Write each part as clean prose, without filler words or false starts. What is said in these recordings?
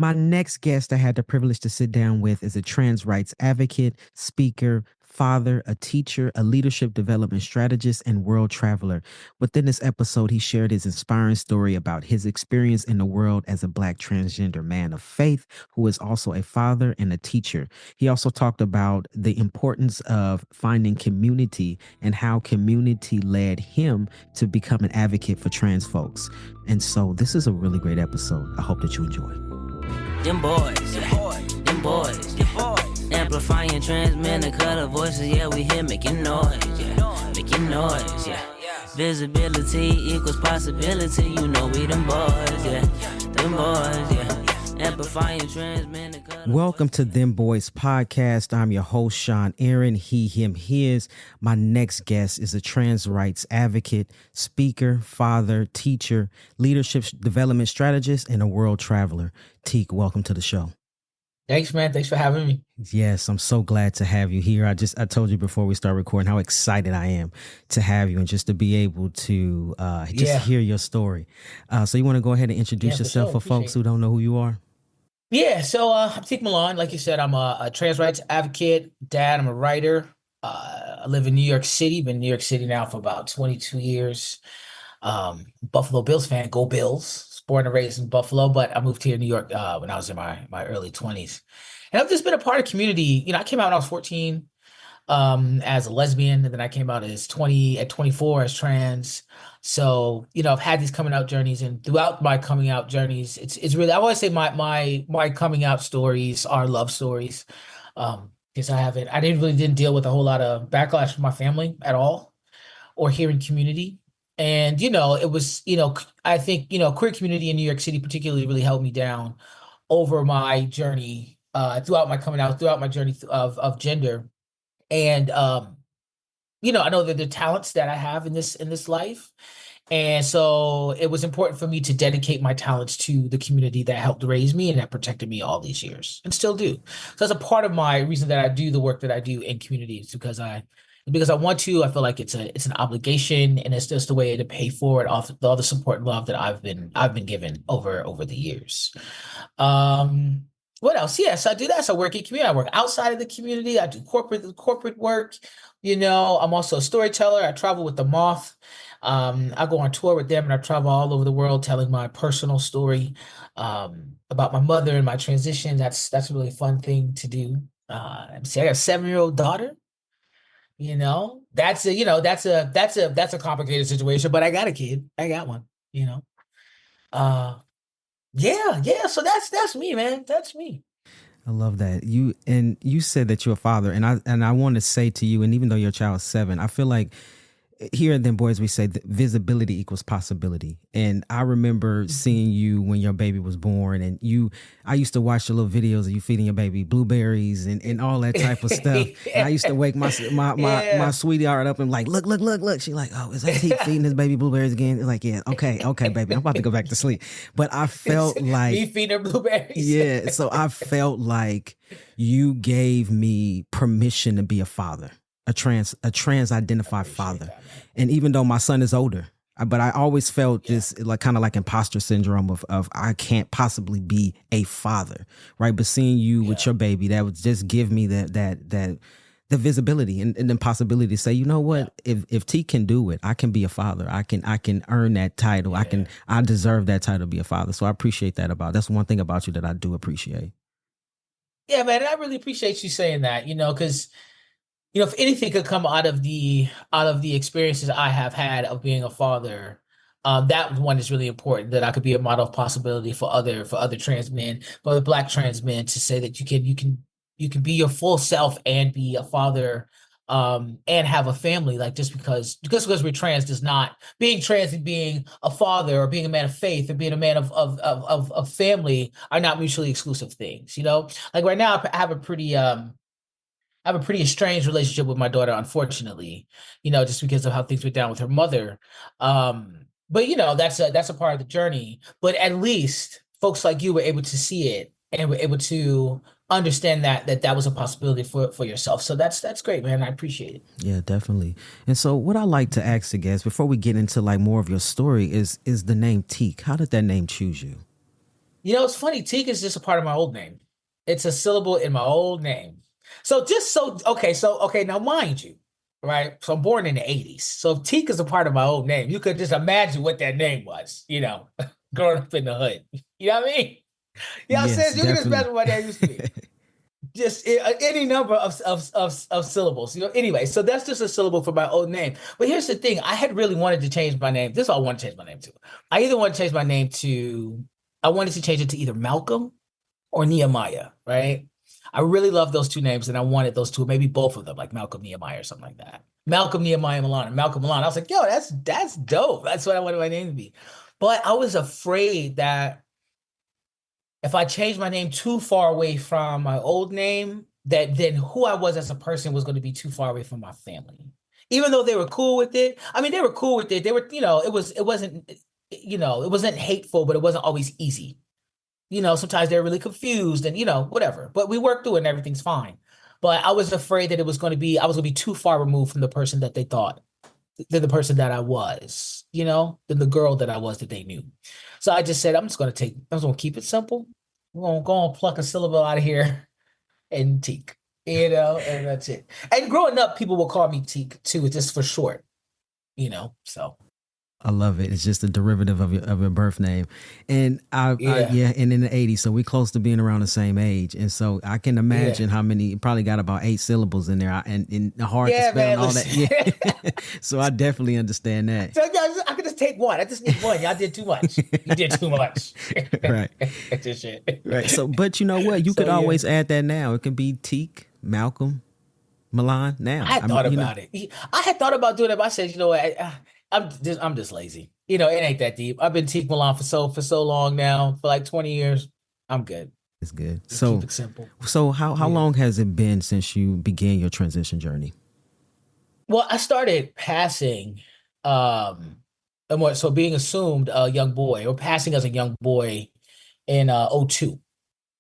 My next guest I had the privilege to sit down with is a trans rights advocate, speaker, father, a teacher, a leadership development strategist, and world traveler. Within this episode, he shared his inspiring story about his experience in the world as a Black transgender man of faith who is also a father and a teacher. He also talked about the importance of finding community and how community led him to become an advocate for trans folks. And so this is a really great episode. I hope that you enjoy. Them boys, them boys, amplifying trans men to cut our voices, yeah, we here making noise, making noise, visibility equals possibility, you know we them boys, them boys, amplifying trans men to cut. Welcome to Dem Bois podcast. I'm your host, Sean Aaron, he, him, his. My next guest is a trans rights advocate, speaker, father, teacher, leadership development strategist, and a world traveler. Tiq, welcome to the show. Thanks, man. Thanks for having me. Yes, I'm so glad to have you here. I told you before we start recording how excited I am to have you and just to be able to hear your story. So you want to go ahead and introduce yourself for folks who don't know who you are? Yeah, so I'm Tiq Milan. Like you said, I'm a trans rights advocate, dad. I'm a writer. I live in New York City. Been in New York City now for about 22 years. Buffalo Bills fan. Go Bills. Born and raised in Buffalo, but I moved here to New York when I was in my early 20s. And I've just been a part of community. You know, I came out when I was 14 as a lesbian, and then I came out at 24 as trans. So, you know, I've had these coming out journeys, and throughout my coming out journeys, it's really, I always say my coming out stories are love stories. Because I didn't deal with a whole lot of backlash from my family at all, or here in community. And, you know, it was, you know, I think, you know, queer community in New York City particularly really held me down over my journey, throughout my coming out, throughout my journey of gender. And, you know, I know that the talents that I have in this life. And so it was important for me to dedicate my talents to the community that helped raise me and that protected me all these years and still do. So that's a part of my reason that I do the work that I do in communities, because I want to. I feel like it's an obligation, and it's just a way to pay forward all the support and love that I've been given over the years. What else? Yes, I do that. So I work in community. I work outside of the community. I do corporate work. You know, I'm also a storyteller. I travel with the Moth. I go on tour with them, and I travel all over the world telling my personal story about my mother and my transition. That's a really fun thing to do. See, I got a 7-year-old daughter. You know, that's a complicated situation, but I got a kid. I got one, you know. Yeah. So that's me, man. That's me. I love that. You said that you're a father, and I want to say to you, and even though your child is 7, I feel like here at Dem Boys, we say that visibility equals possibility. And I remember seeing you when your baby was born, and I used to watch the little videos of you feeding your baby blueberries and all that type of stuff. And I used to wake my sweetheart up and like, look. She's like, oh, is that he feeding his baby blueberries again? It's like, yeah, okay, baby, I'm about to go back to sleep. But I felt like me feeding her blueberries. Yeah, so I felt like you gave me permission to be a father. A trans identified father. That, and even though my son is older, but I always felt this like kind of like imposter syndrome of I can't possibly be a father, right? But seeing you with your baby, that would just give me the visibility and the possibility to say, you know what, if T can do it, I can be a father. I can earn that title. I deserve that title to be a father. So I appreciate that's one thing about you that I do appreciate. Yeah, man, and I really appreciate you saying that, you know, because you know, if anything could come out of the experiences I have had of being a father, that one is really important. That I could be a model of possibility for other trans men, for other Black trans men, to say that you can be your full self and be a father, and have a family. Like just because we're trans does not, being trans and being a father or being a man of faith or being a man of family are not mutually exclusive things. You know, like right now I have a pretty estranged relationship with my daughter, unfortunately, you know, just because of how things went down with her mother. But you know, that's a part of the journey. But at least folks like you were able to see it and were able to understand that was a possibility for yourself. So that's great, man. I appreciate it. Yeah, definitely. And so what I like to ask the guests before we get into like more of your story is the name Tiq. How did that name choose you? It's funny. Tiq is just a part of my old name. It's a syllable in my old name. Okay, now mind you, right? So I'm born in the 80s. So if Tiq is a part of my old name, you could just imagine what that name was, growing up in the hood. You know what I mean? Yeah, I'm Yes, saying you can just definitely. imagine what that used to be. Just any number of syllables. Anyway, so that's just a syllable for my old name. But here's the thing: I had really wanted to change my name. This is all I want to change my name to. I either want to change my name to, I wanted to change it to either Malcolm or Nehemiah, right? I really love those two names, and I wanted those two, maybe both of them, like Malcolm Nehemiah or something like that. Malcolm Nehemiah Milan and Malcolm Milan. I was like, yo, that's dope. That's what I wanted my name to be. But I was afraid that if I changed my name too far away from my old name, that then who I was as a person was going to be too far away from my family. Even though they were cool with it. I mean, they were cool with it. They were, it wasn't hateful, but it wasn't always easy. Sometimes they're really confused and, whatever. But we worked through it and everything's fine. But I was afraid that I was going to be too far removed from the person that they thought, than the person that I was, than the girl that I was that they knew. So I just said, I'm just going to keep it simple. We're going to go and pluck a syllable out of here and Tiq, and that's it. And growing up, people will call me Tiq too, just for short, so. I love it. It's just a derivative of your birth name. And Yeah. and in the 80s, so we close to being around the same age. And so I can imagine how many, probably got about 8 syllables in there and hard to Yeah, spell man, and all that. listen. Yeah. So I definitely understand that. So I could just take one. I just need one. Y'all did too much. You did too much. Right. That's shit. Right. So, but you know what? You could always add that now. It can be Tiq, Malcolm, Milan now. I had thought about it. I had thought about doing it, but I said, what? I'm just lazy. It ain't that deep. I've been Tiq Milan for so long now, for like 20 years. I'm good. It's good. Just So keep it simple. So how long has it been since you began your transition journey? Well, I started passing, so being assumed a young boy or passing as a young boy in '02.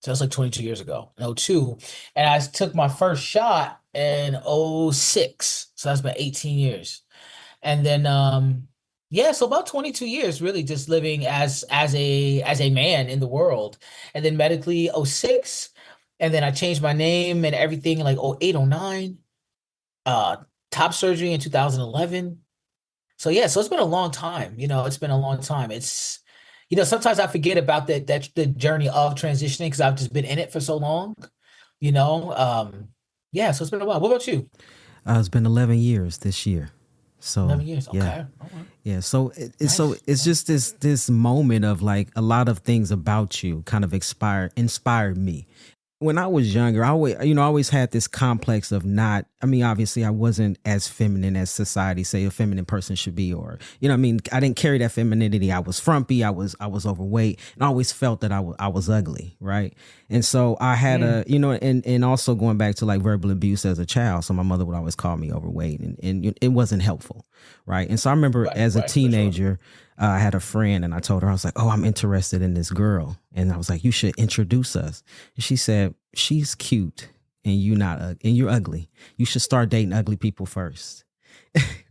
So that's like 22 years ago in '02. And I took my first shot in '06. So that's been 18 years. And then so about 22 years really just living as a man in the world. And then medically '06, and then I changed my name and everything like '08, '09. Top surgery in 2011. So it's been a long time. It's been a long time. It's sometimes I forget about the journey of transitioning because I've just been in it for so long. So it's been a while. What about you? It's been 11 years this year. So 11 years. Okay. Yeah. All right. Yeah. So Nice. it's just this moment of like a lot of things about you kind of inspired me. When I was younger, I always had this complex of not, obviously I wasn't as feminine as society say a feminine person should be, or, I didn't carry that femininity. I was frumpy. I was overweight, and I always felt that I was ugly. Right. And so I had and also going back to like verbal abuse as a child. So my mother would always call me overweight and it wasn't helpful. Right. And so I remember as a teenager, I had a friend and I told her, I was like, oh, I'm interested in this girl. And I was like, you should introduce us. And she said, she's cute and you're ugly. You should start dating ugly people first.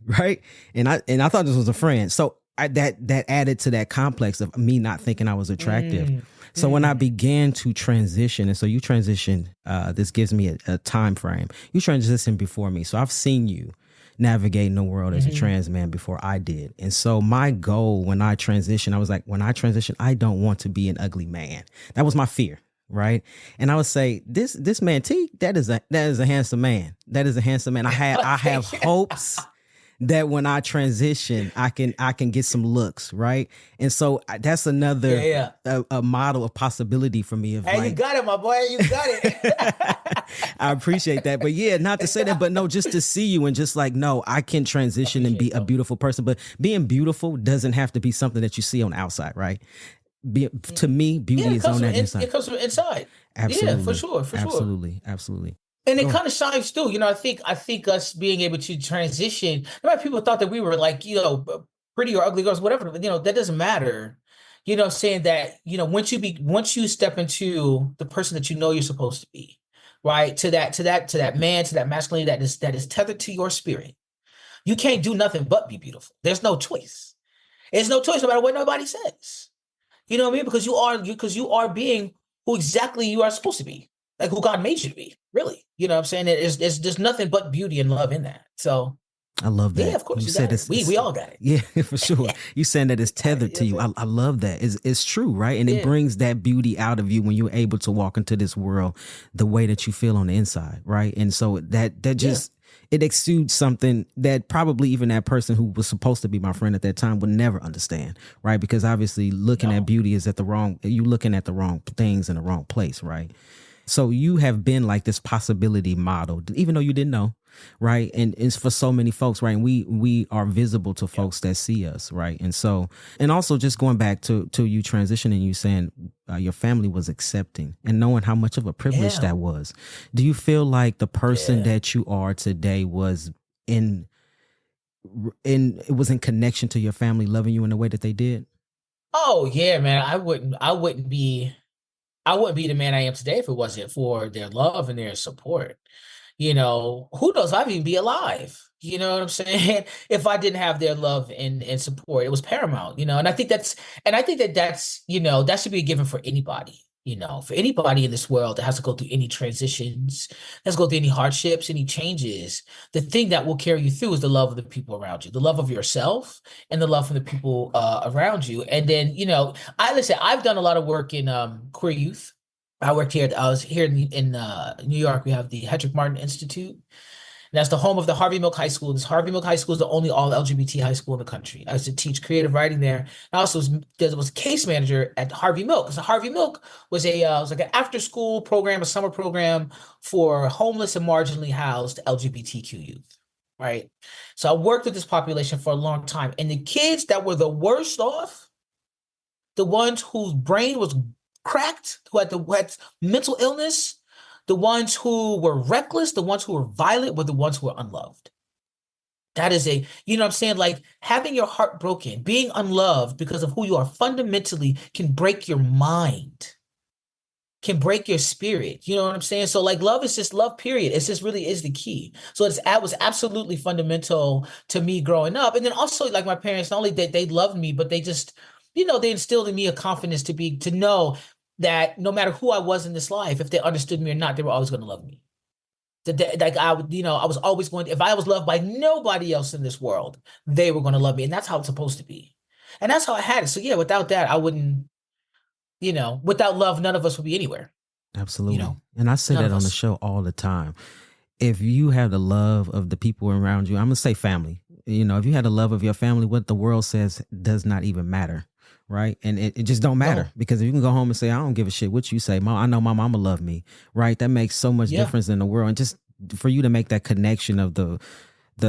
Right. And I thought this was a friend. So that added to that complex of me not thinking I was attractive. So when I began to transition, and so you transition, this gives me a time frame. You transitioned before me. So I've seen you navigating the world as a trans man before I did. And so my goal when I transitioned, I was like, when I transition, I don't want to be an ugly man. That was my fear. Right. And I would say this man T, that is a handsome man. That is a handsome man. I have hopes that when I transition, I can get some looks, right? And so that's another a model of possibility for me. You got it, my boy. You got it. I appreciate that. But yeah, not to say that, but no, just to see you and just like, no, I can transition and be a beautiful person. But being beautiful doesn't have to be something that you see on the outside, right? To me, beauty is on that inside. It comes from inside. Absolutely. Yeah, for sure. Absolutely. And it kind of shines through. I think us being able to transition, people thought that we were like, pretty or ugly girls, whatever, that doesn't matter. Saying that, once you step into the person that you're supposed to be, right? To that man, to that masculinity that is tethered to your spirit. You can't do nothing but be beautiful. There's no choice. There's no choice no matter what nobody says. You know what I mean? Because you are being who exactly you are supposed to be, like who God made you to be. Really, you know what I'm saying? There's nothing but beauty and love in that. So I love yeah, that. of course You you said got it. it's We all got it. yeah, for sure. You saying that it's All right, tethered you know to what I'm you. saying? I love that. It's true, right? And it Yeah, brings that beauty out of you when you're able to walk into this world the way that you feel on the inside, right? And so that yeah, just it exudes something that probably even that person who was supposed to be my friend at that time would never understand, right? Because obviously looking at no, beauty is at the wrong you looking at the wrong things in the wrong place, right? So you have been like this possibility model, even though you didn't know, right? And it's for so many folks, right? And we are visible to yeah, folks that see us, right? And so, and also just going back to you transitioning, you saying your family was accepting and knowing how much of a privilege yeah, that was. Do you feel like the person yeah. that you are today was in it was in connection to your family loving you in the way that they did? Oh yeah, man. I wouldn't be the man I am today if it wasn't for their love and their support. You know, who knows if I'd even be alive. You know what I'm saying? If I didn't have their love and support, it was paramount, you know. And I think that that's, you know, that should be a given for anybody, you know, for anybody in this world that has to go through any transitions, has to go through any hardships, any changes. The thing that will carry you through is the love of the people around you, the love of yourself and the love for the people around you. And then, you know, I've done a lot of work in queer youth. I was here in New York. We have the Hedrick Martin Institute. And that's the home of the Harvey Milk High School. This Harvey Milk High School is the only all LGBT high school in the country. I used to teach creative writing there. I also was case manager at Harvey Milk. So Harvey Milk was like an after school program, a summer program for homeless and marginally housed LGBTQ youth. Right. So I worked with this population for a long time. And the kids that were the worst off, the ones whose brain was cracked, who had mental illness, the ones who were reckless, the ones who were violent were the ones who were unloved. That is you know what I'm saying? Like having your heart broken, being unloved because of who you are fundamentally can break your mind, can break your spirit. You know what I'm saying? So like love is just love, period. It's just really is the key. So it was absolutely fundamental to me growing up. And then also like my parents, not only that they loved me, but they just, you know, they instilled in me a confidence to know that no matter who I was in this life, if they understood me or not, they were always going to love me. Like I would, you know, I was always if I was loved by nobody else in this world, they were going to love me. And that's how it's supposed to be. And that's how I had it. So yeah, without that, I wouldn't, you know, without love, none of us would be anywhere, you Absolutely. know, And I say none that of on the us. show all the time. If you have the love of the people around you, I'm gonna say family. You know, if you had the love of your family, what the world says does not even matter, right? And it just don't matter No. because if you can go home and say, I don't give a shit what you say, mom, I know my mama love me, right? That makes so much Yeah. difference in the world. And just for you to make that connection of the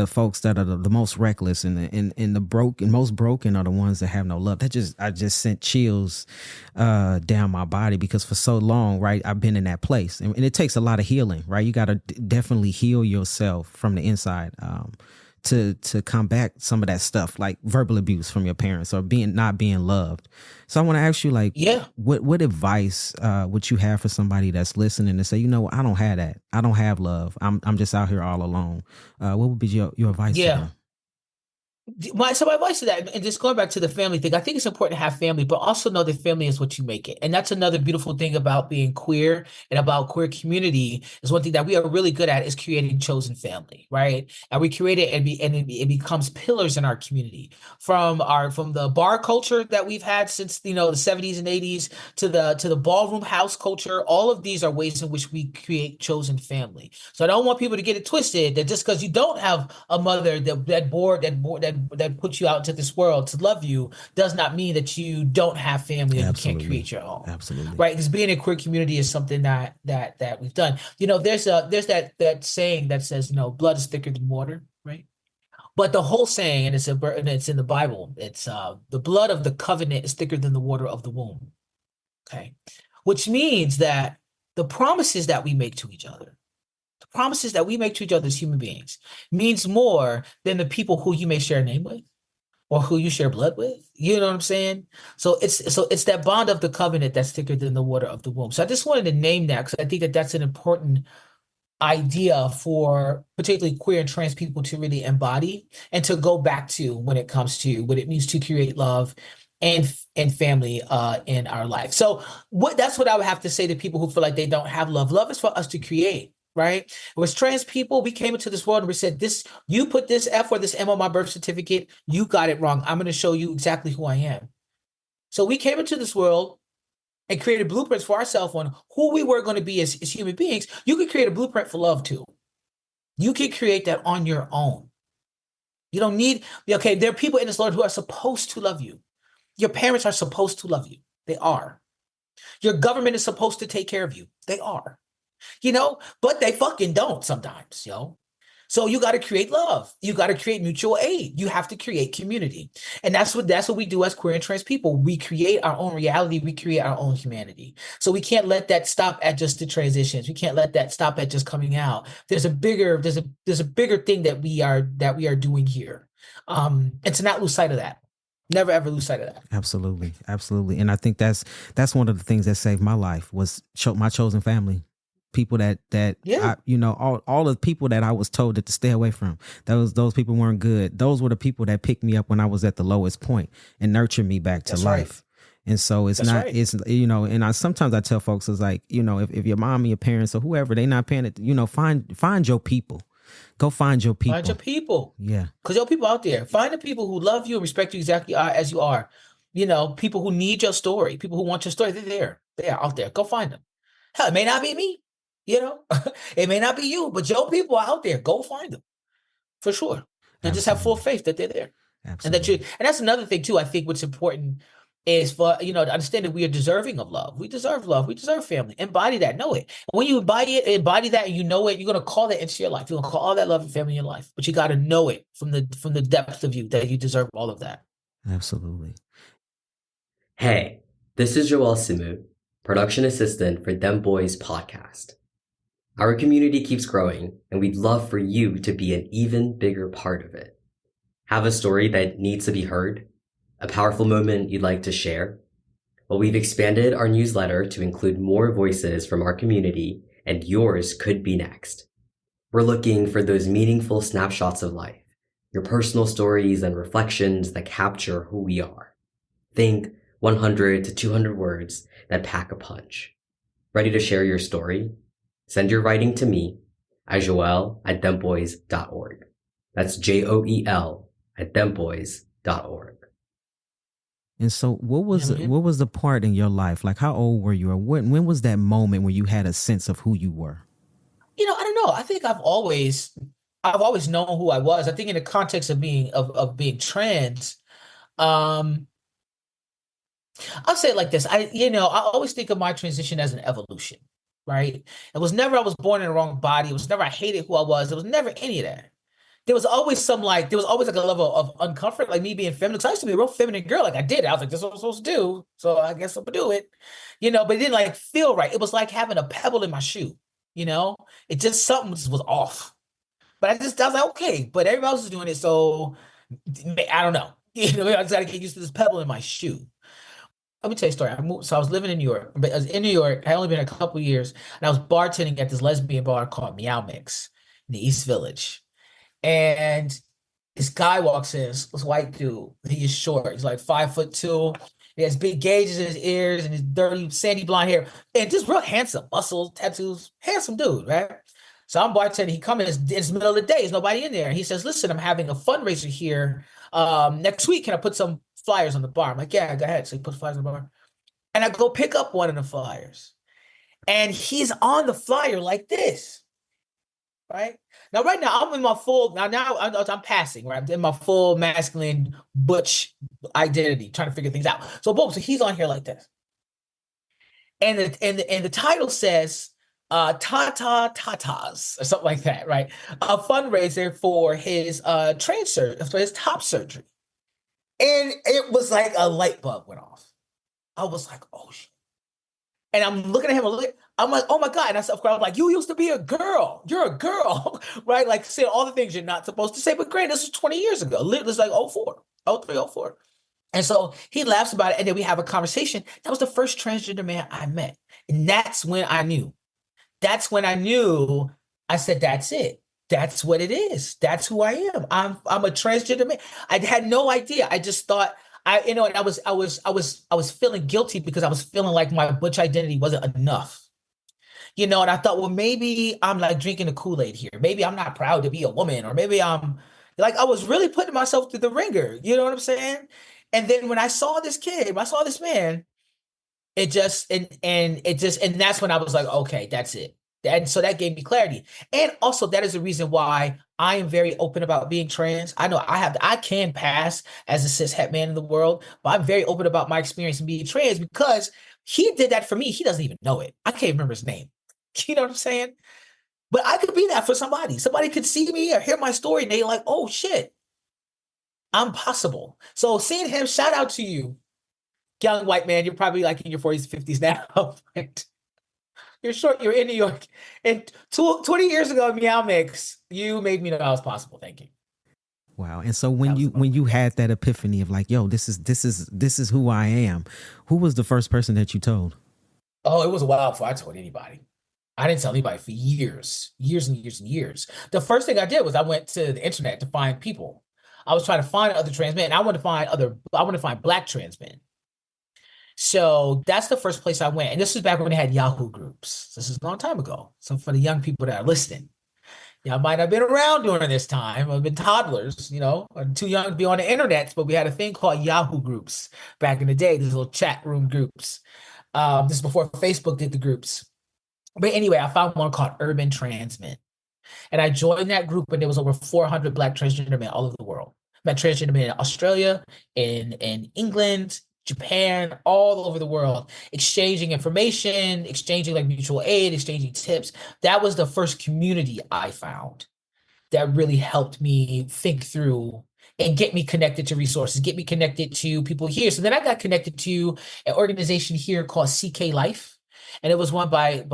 folks that are the most reckless and the broken most broken are the ones that have no love. I just sent chills down my body because for so long, right, I've been in that place, and it takes a lot of healing, right? You got to definitely heal yourself from the inside to combat some of that stuff like verbal abuse from your parents or not being loved. So I want to ask you, like, Yeah. what advice would you have for somebody that's listening and say, you know, I don't have that. I don't have love. I'm just out here all alone. What would be your advice to Yeah. them? My advice to that, and just going back to the family thing, I think it's important to have family, but also know that family is what you make it. And that's another beautiful thing about being queer and about queer community is one thing that we are really good at is creating chosen family, right? And we create it it becomes pillars in our community from the bar culture that we've had since, you know, the 70s and 80s to the ballroom house culture. All of these are ways in which we create chosen family. So I don't want people to get it twisted that just because you don't have a mother that put you out into this world to love you does not mean that you don't have family or you can't Absolutely. create your own. Absolutely. Right? Because being in a queer community is something that we've done. You know, there's that saying that says, you know, blood is thicker than water, right? But the whole saying, and it's in the Bible, it's the blood of the covenant is thicker than the water of the womb. Okay. Which means that the promises that we make to each other, the promises that we make to each other as human beings means more than the people who you may share a name with or who you share blood with. You know what I'm saying? So it's that bond of the covenant that's thicker than the water of the womb. So I just wanted to name that because I think that that's an important idea for particularly queer and trans people to really embody and to go back to when it comes to what it means to create love and family in our life. So that's what I would have to say to people who feel like they don't have love. Love is for us to create, right? As trans people, we came into this world and we said, this, you put this F or this M on my birth certificate, you got it wrong. I'm going to show you exactly who I am. So we came into this world and created blueprints for ourselves on who we were going to be as human beings. You could create a blueprint for love too. You can create that on your own. You don't need, okay, there are people in this world who are supposed to love you. Your parents are supposed to love you. They are. Your government is supposed to take care of you. They are. But they fucking don't sometimes, So you got to create love. You got to create mutual aid. You have to create community. And that's what we do as queer and trans people. We create our own reality. We create our own humanity. So we can't let that stop at just the transitions. We can't let that stop at just coming out. There's a bigger thing that we are doing here. And to not lose sight of that. Never ever lose sight of that. Absolutely. Absolutely. And I think that's one of the things that saved my life was my chosen family. People that Yeah. all the people that I was told to stay away from, those people weren't good. Those were the people that picked me up when I was at the lowest point and nurtured me back to life. Right. And so it's and I sometimes I tell folks, it's like, if your mom and your parents or whoever, they not paying it, find your people. Go find your people. Find your people. Yeah. Because there are people out there. Find the people who love you and respect you exactly as you are. People who need your story, people who want your story, they're there. They are out there. Go find them. Hell, it may not be me. It may not be you, but your people are out there. Go find them for sure. And just have full faith that they're there. Absolutely. And that's another thing too. I think what's important is for, to understand that we are deserving of love. We deserve love. We deserve family. Embody that. Know it. And when you embody that and you know it, you're going to call that into your life. You're going to call all that love and family in your life. But you got to know it from the depth of you that you deserve all of that. Absolutely. Hey, this is Joel Simu, production assistant for Dem Bois podcast. Our community keeps growing, and we'd love for you to be an even bigger part of it. Have a story that needs to be heard? A powerful moment you'd like to share? Well, we've expanded our newsletter to include more voices from our community, and yours could be next. We're looking for those meaningful snapshots of life, your personal stories and reflections that capture who we are. Think 100 to 200 words that pack a punch. Ready to share your story? Send your writing to me at joel@dembois.org. That's JOEL@dembois.org. And so what was the part in your life? Like, how old were you, or when was that moment when you had a sense of who you were? I don't know. I think I've always known who I was. I think in the context of being trans, I'll say it like this. I always think of my transition as an evolution, right? It was never I was born in the wrong body. It was never I hated who I was. There was never any of that. There was always a level of uncomfort, like me being feminine. Because I used to be a real feminine girl. Like I did. I was like, this is what I'm supposed to do. So I guess I'm gonna do it. But it didn't feel right. It was like having a pebble in my shoe. It just something was off. But I was like, okay, but everybody else is doing it. So I don't know. I just gotta get used to this pebble in my shoe. Let me tell you a story. I was living in New York, but I was in New York. I had only been a couple of years, and I was bartending at this lesbian bar called Meow Mix in the East Village. And this guy walks in, this white dude. He is short. He's like 5'2". He has big gauges in his ears and his dirty, sandy blonde hair, and just real handsome, muscles, tattoos, handsome dude, right? So I'm bartending. He comes in, it's the middle of the day. There's nobody in there. And he says, listen, I'm having a fundraiser here next week. Can I put some flyers on the bar? I'm like, yeah, go ahead. So he puts flyers on the bar. And I go pick up one of the flyers. And he's on the flyer like this, right? Now, right now, I'm in my full, I'm passing, right? I'm in my full masculine butch identity, trying to figure things out. So boom, so he's on here like this. And the title says, Tata Tatas, or something like that, right? A fundraiser for his for his top surgery. And it was like a light bulb went off. I was like, oh shit. And I'm looking at him, I'm like, oh my God. And I said, I'm like, you used to be a girl. You're a girl, right? Like saying all the things you're not supposed to say. But granted, this was 20 years ago. It was like 03, 04. And so he laughs about it. And then we have a conversation. That was the first transgender man I met. And that's when I knew. I said, that's it. That's what it is. That's who I am. I'm a transgender man. I had no idea. I just thought And I was feeling guilty because I was feeling like my butch identity wasn't enough. And I thought, well, maybe I'm like drinking the Kool-Aid here. Maybe I'm not proud to be a woman, or maybe I'm like, I was really putting myself through the ringer. You know what I'm saying? And then when I saw this kid, when I saw this man, and that's when I was like, okay, that's it. And so that gave me clarity. And also that is the reason why I am very open about being trans. I know I can pass as a cis het man in the world, but I'm very open about my experience in being trans because he did that for me. He doesn't even know it. I can't remember his name. You know what I'm saying? But I could be that for somebody. Somebody could see me or hear my story and they like, oh shit, I'm possible. So seeing him, shout out to you, young white man. You're probably like in your 40s, 50s now. You're short. You're in New York. And 20 years ago, Meow Mix, you made me know I was possible. Thank you. Wow. And so when you had that epiphany of like, yo, this is who I am, who was the first person that you told? Oh, it was a while before I told anybody. I didn't tell anybody for years and years and years. The first thing I did was I went to the internet to find people. I was trying to find other trans men. I want to find Black trans men. So that's the first place I went. And this was back when they had Yahoo groups. This is a long time ago. So for the young people that are listening, y'all might have been around during this time. I've been toddlers, I'm too young to be on the internet, but we had a thing called Yahoo groups back in the day, these little chat room groups. This is before Facebook did the groups. But anyway, I found one called Urban Trans Men. And I joined that group, and there was over 400 Black transgender men all over the world. Met transgender men in Australia, in England, Japan, all over the world, exchanging information, exchanging like mutual aid, exchanging tips. That was the first community I found that really helped me think through and get me connected to resources, get me connected to people here. So then I got connected to an organization here called CK Life. And it was run by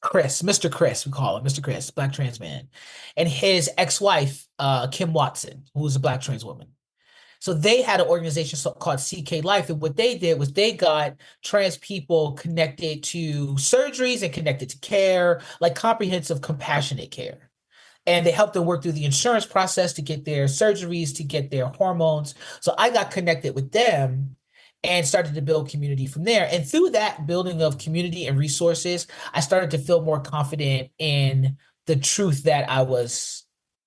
Chris, Mr. Chris, we call him Mr. Chris, Black trans man, and his ex-wife, Kim Watson, who was a Black trans woman. So they had an organization called CK Life. And what they did was they got trans people connected to surgeries and connected to care, like comprehensive, compassionate care. And they helped them work through the insurance process to get their surgeries, to get their hormones. So I got connected with them and started to build community from there. And through that building of community and resources, I started to feel more confident in the truth that I was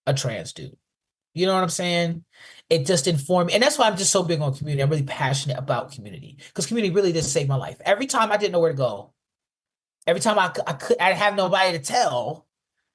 a trans dude. You know what I'm saying? It just informed me. And that's why I'm just so big on community. I'm really passionate about community because community really did save my life. Every time I didn't know where to go, every time I had nobody to tell,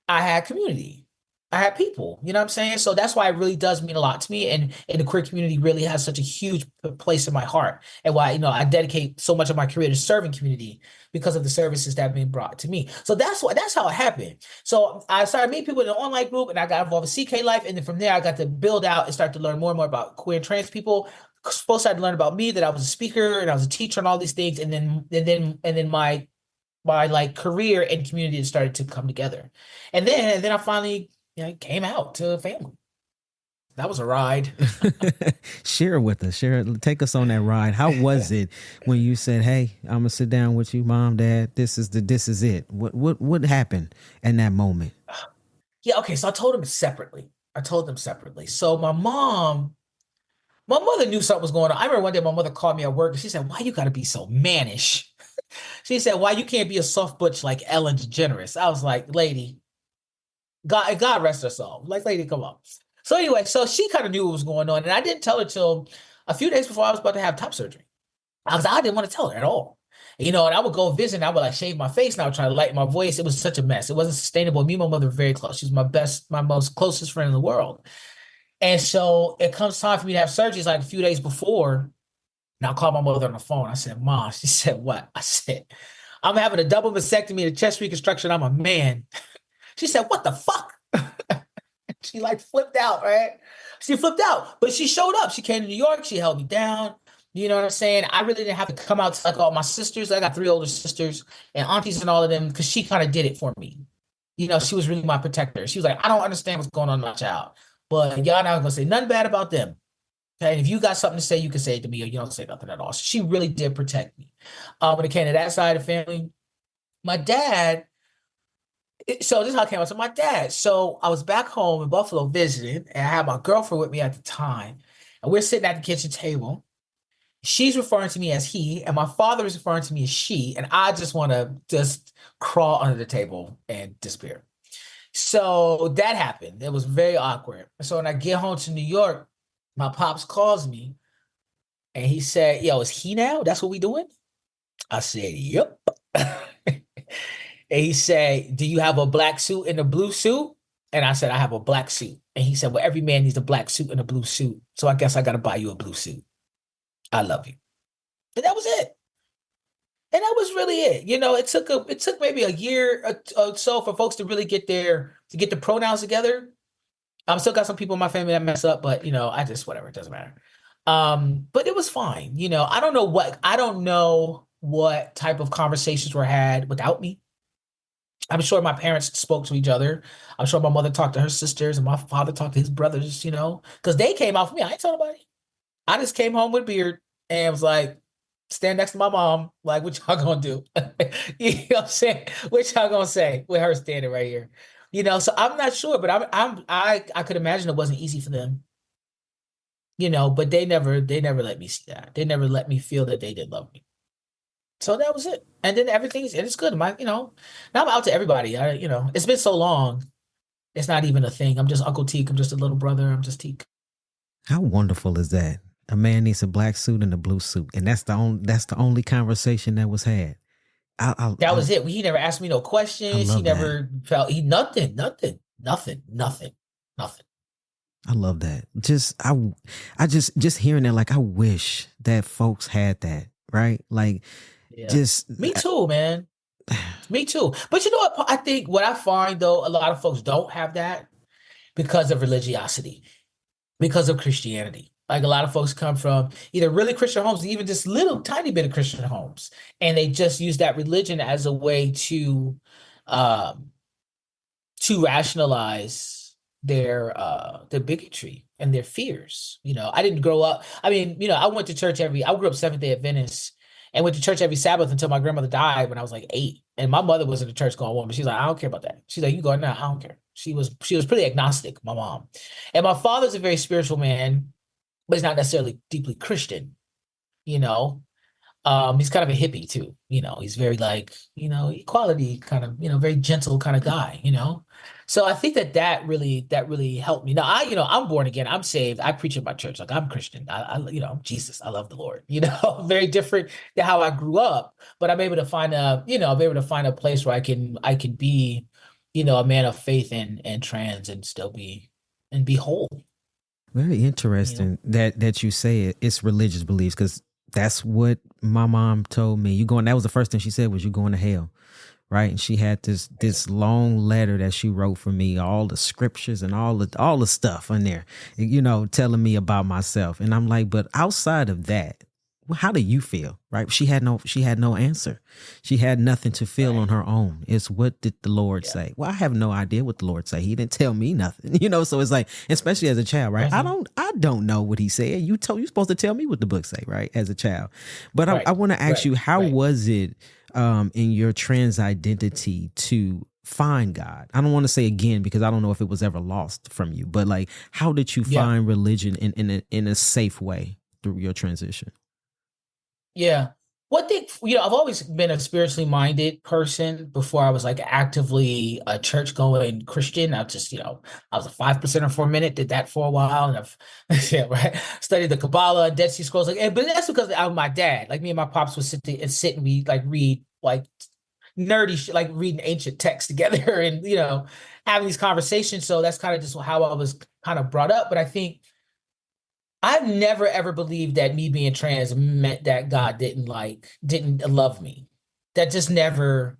I had community. I had people, you know what I'm saying? So that's why it really does mean a lot to me. And the queer community really has such a huge place in my heart. And why, I dedicate so much of my career to serving community because of the services that have been brought to me. So that's how it happened. So I started meeting people in an online group and I got involved with CK Life. And then from there, I got to build out and start to learn more and more about queer and trans people. Folks started to learn about me, that I was a speaker and I was a teacher and all these things. And then my like career and community started to come together. And then I finally came out to family. That was a ride. Share with us. Take us on that ride. How was it when you said, "Hey, I'm gonna sit down with you, Mom, Dad. This is it." What happened in that moment? Yeah. Okay. So I told them separately. So my mother knew something was going on. I remember one day my mother called me at work and she said, "Why you gotta be so mannish?" She said, "Why you can't be a soft butch like Ellen DeGeneres?" I was like, "Lady, God rest her soul. Like, lady, come on." So anyway, so she kind of knew what was going on. And I didn't tell her till a few days before I was about to have top surgery. I didn't want to tell her at all. And I would go visit and I would like shave my face and I would try to lighten my voice. It was such a mess. It wasn't sustainable. Me and my mother were very close. She was my most closest friend in the world. And so it comes time for me to have surgery. It's like a few days before. And I called my mother on the phone. I said, "Mom," she said, "What?" I said, "I'm having a double mastectomy and a chest reconstruction. I'm a man." She said, "What the fuck?" She like flipped out, right? She flipped out, but she showed up. She came to New York. She held me down. You know what I'm saying? I really didn't have to come out to like all my sisters. I got 3 older sisters and aunties and all of them because she kind of did it for me. She was really my protector. She was like, "I don't understand what's going on with my child, but y'all not gonna say nothing bad about them. Okay, and if you got something to say, you can say it to me, or you don't say nothing at all." So she really did protect me. When it came to that side of the family, my dad. So this is how it came out. So my dad. So I was back home in Buffalo visiting, and I had my girlfriend with me at the time. And we're sitting at the kitchen table. She's referring to me as he, and my father is referring to me as she, and I just want to just crawl under the table and disappear. So that happened. It was very awkward. So when I get home to New York, my pops calls me and he said, yo, is he now? That's what we doing? I said, yep. And he said, do you have a black suit and a blue suit? And I said, I have a black suit. And he said, well, every man needs a black suit and a blue suit. So I guess I got to buy you a blue suit. I love you. And that was it. And that was really it. You know, it took maybe a year or so for folks to really get the pronouns together. I'm still got some people in my family that mess up, but you know, I just whatever, it doesn't matter. But it was fine. You know, I don't know what type of conversations were had without me. I'm sure my parents spoke to each other. I'm sure my mother talked to her sisters and my father talked to his brothers, you know, because they came out for me. I ain't told nobody. I just came home with a beard and was like, stand next to my mom, like, what y'all gonna do? You know what I'm saying? What y'all gonna say with her standing right here? You know, so I'm not sure, but I could imagine it wasn't easy for them. You know, but they never let me see that. They never let me feel that they didn't love me. So that was it. And then it's good. You know, now I'm out to everybody. You know, it's been so long. It's not even a thing. I'm just Uncle Tiq. I'm just a little brother. I'm just Tiq. How wonderful is that? A man needs a black suit and a blue suit, and that's the only conversation that was had. That was it. He never asked me no questions. He never felt nothing. I love that. Just hearing that, like, I wish that folks had that, right? Like, me too, man. Me too. But you know what? I think what I find though, a lot of folks don't have that because of religiosity, because of Christianity. Like a lot of folks come from either really Christian homes, even just little tiny bit of Christian homes, and they just use that religion as a way to rationalize their bigotry and their fears. You know, I didn't grow up. I mean, you know, I grew up Seventh-day Adventist and went to church every Sabbath until my grandmother died when I was like 8. And my mother was in the church going woman. She's like, I don't care about that. She's like, you going now? I don't care. She was pretty agnostic, my mom. And my father's a very spiritual man, but he's not necessarily deeply Christian, you know. He's kind of a hippie too, you know. He's very like, you know, equality kind of, you know, very gentle kind of guy, you know. So I think that really helped me. Now I'm born again. I'm saved. I preach in my church. Like I'm Christian. I'm Jesus. I love the Lord. You know, very different than how I grew up. But I'm able to find a place where I can be, you know, a man of faith and trans and still be whole. Very interesting that you say it's religious beliefs, because that's what my mom told me. That was the first thing she said was, you going to hell. Right. And she had this long letter that she wrote for me, all the scriptures and all the stuff in there, you know, telling me about myself. And I'm like, but outside of that, well, how do you feel? Right. She had no answer. She had nothing to feel on her own. It's, what did the Lord say? Well, I have no idea what the Lord say. He didn't tell me nothing, you know? So it's like, especially as a child, right? I don't know what he said. You're supposed to tell me what the book say, right? As a child. But I want to ask you, how was it in your trans identity to find God? I don't want to say again, because I don't know if it was ever lost from you, but like, how did you find religion in a safe way through your transition? Yeah. One thing, you know, I've always been a spiritually minded person before I was like actively a church going Christian. I just, you know, I was a 5%er for a minute, did that for a while. And I've studied the Kabbalah, Dead Sea Scrolls. Like, but that's because I'm my dad. Like me and my pops would sit and read like nerdy shit, like reading ancient texts together and, you know, having these conversations. So that's kind of just how I was kind of brought up. But I think I've never ever believed that me being trans meant that God didn't love me. That's just never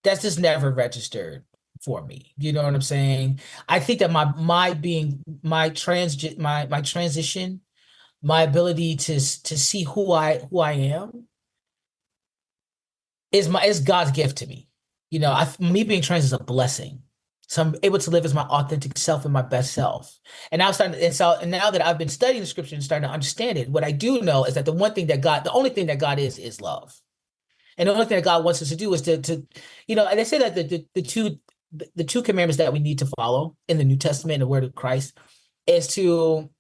registered for me. You know what I'm saying? I think that my transition, my ability to see who I am is God's gift to me. You know, me being trans is a blessing. So I'm able to live as my authentic self and my best self. And now now that I've been studying the scripture and starting to understand it, what I do know is that the only thing that God is love. And the only thing that God wants us to do is to you know, and they say that the two commandments that we need to follow in the New Testament, the word of Christ, is to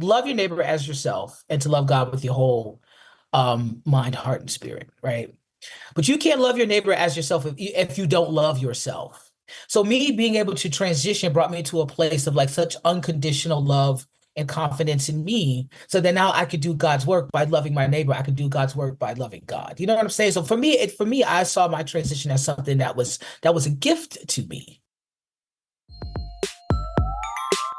love your neighbor as yourself and to love God with your whole mind, heart, and spirit, right? But you can't love your neighbor as yourself if you don't love yourself. So me being able to transition brought me to a place of like such unconditional love and confidence in me. So that now I could do God's work by loving my neighbor. I could do God's work by loving God. You know what I'm saying? So for me, I saw my transition as something that was a gift to me.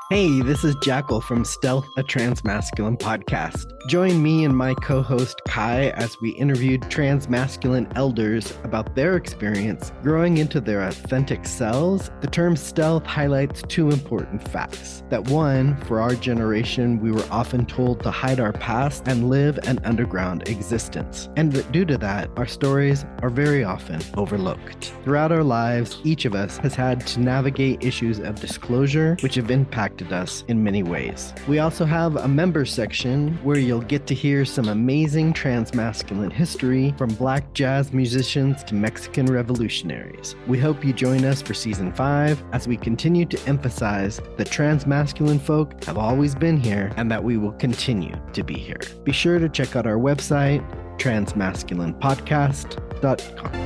Hey, this is Jackal from Stealth, a Transmasculine podcast. Join me and my co-host Kai as we interviewed transmasculine elders about their experience growing into their authentic selves. The term stealth highlights two important facts. That one, for our generation, we were often told to hide our past and live an underground existence. And that due to that, our stories are very often overlooked. Throughout our lives, each of us has had to navigate issues of disclosure, which have impacted us in many ways. We also have a members section where you'll get to hear some amazing transmasculine history from Black jazz musicians to Mexican revolutionaries. We hope you join us for season 5 as we continue to emphasize that transmasculine folk have always been here and that we will continue to be here. Be sure to check out our website, transmasculinepodcast.com.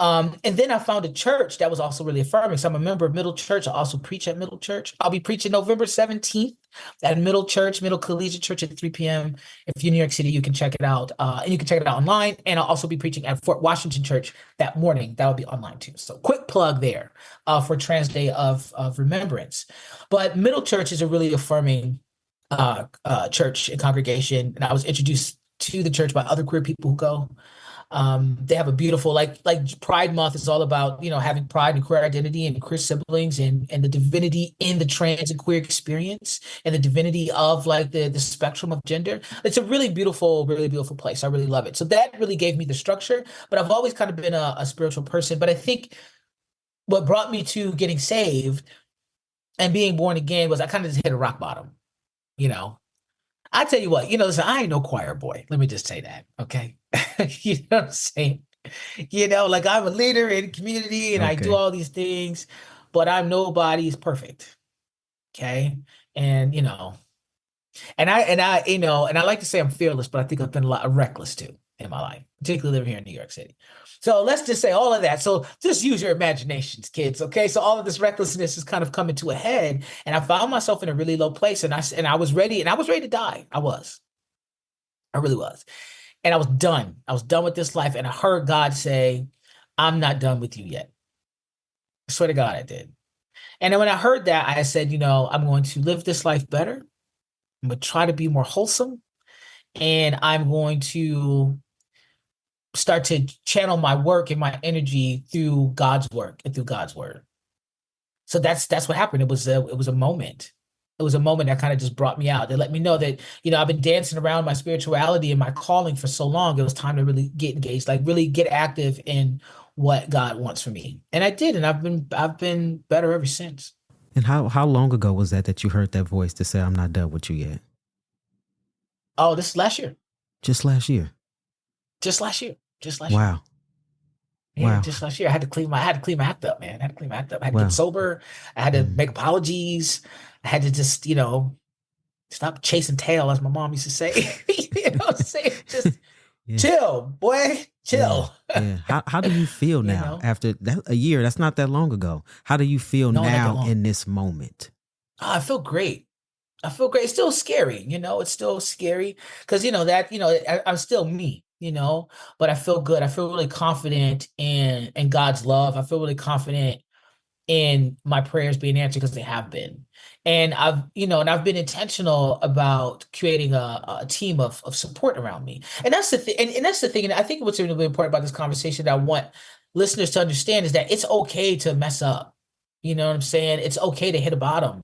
And then I found a church that was also really affirming. So I'm a member of Middle Church. I also preach at Middle Church. I'll be preaching November 17th at Middle Church, Middle Collegiate Church at 3 p.m. If you're in New York City, you can check it out. And you can check it out online. And I'll also be preaching at Fort Washington Church that morning. That will be online too. So quick plug there for Trans Day of Remembrance. But Middle Church is a really affirming church and congregation. And I was introduced to the church by other queer people who go. They have a beautiful, like Pride Month is all about, having pride and queer identity and queer siblings and the divinity in the trans and queer experience and the divinity of like the spectrum of gender. It's a really beautiful place. I really love it. So that really gave me the structure, but I've always kind of been a spiritual person. But I think what brought me to getting saved and being born again was I kind of just hit a rock bottom, I tell you what, listen, I ain't no choir boy. Let me just say that, okay? You know what I'm saying? Like I'm a leader in the community and I do all these things, but I'm nobody's perfect, okay? And, and I like to say I'm fearless, but I think I've been a lot reckless too in my life, particularly living here in New York City. So let's just say all of that. So just use your imaginations, kids. Okay. So all of this recklessness is kind of coming to a head. And I found myself in a really low place. And I was ready to die. I really was. And I was done. I was done with this life. And I heard God say, I'm not done with you yet. I swear to God, I did. And then when I heard that, I said, I'm going to live this life better. I'm going to try to be more wholesome. And I'm going to start to channel my work and my energy through God's work and through God's word. So that's what happened. It was a moment. It was a moment that kind of just brought me out. They let me know that, I've been dancing around my spirituality and my calling for so long. It was time to really get engaged, like really get active in what God wants for me. And I did. And I've been better ever since. And how long ago was that you heard that voice to say, I'm not done with you yet? Oh, this is last year. Just last year. Wow. Yeah, wow. just last year. I had to clean my act up, man. I had to get sober. I had to make apologies. I had to just, stop chasing tail, as my mom used to say. You know what I'm saying? Just chill, boy. Chill. Yeah. How do you feel now after that a year? That's not that long ago. How do you feel now in this moment? Oh, I feel great. It's still scary, it's still scary because, I'm still me, but I feel good. I feel really confident in God's love. I feel really confident in my prayers being answered because they have been. And I've been intentional about creating a team of support around me. And that's the thing. And that's the thing. And I think what's really important about this conversation that I want listeners to understand is that it's okay to mess up. You know what I'm saying? It's okay to hit a bottom,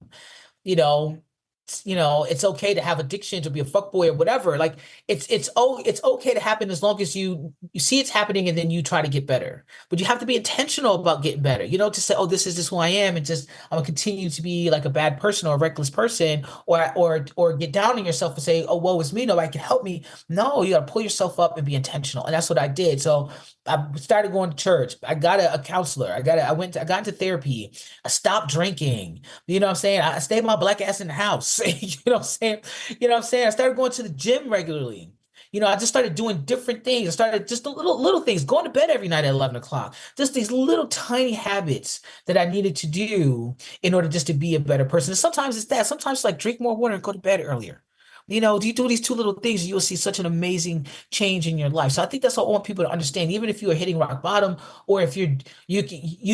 it's okay to have addiction, to be a fuckboy or whatever. Like it's okay to happen as long as you see it's happening and then you try to get better. But you have to be intentional about getting better. To say, oh, this is just who I am, and just I'm gonna continue to be like a bad person or a reckless person, or get down on yourself and say, oh, woe is me, nobody can help me. No, you gotta pull yourself up and be intentional. And that's what I did. So I started going to church. I got a counselor. I got into therapy. I stopped drinking. You know what I'm saying? I stayed my black ass in the house. You know what I'm saying? You know what I'm saying? I started going to the gym regularly. I just started doing different things. I started just the little things, going to bed every night at 11 o'clock. Just these little tiny habits that I needed to do in order just to be a better person. And sometimes it's that. Sometimes it's like drink more water and go to bed earlier. You do these two little things, you'll see such an amazing change in your life. So I think that's what I want people to understand. Even if you are hitting rock bottom, or if you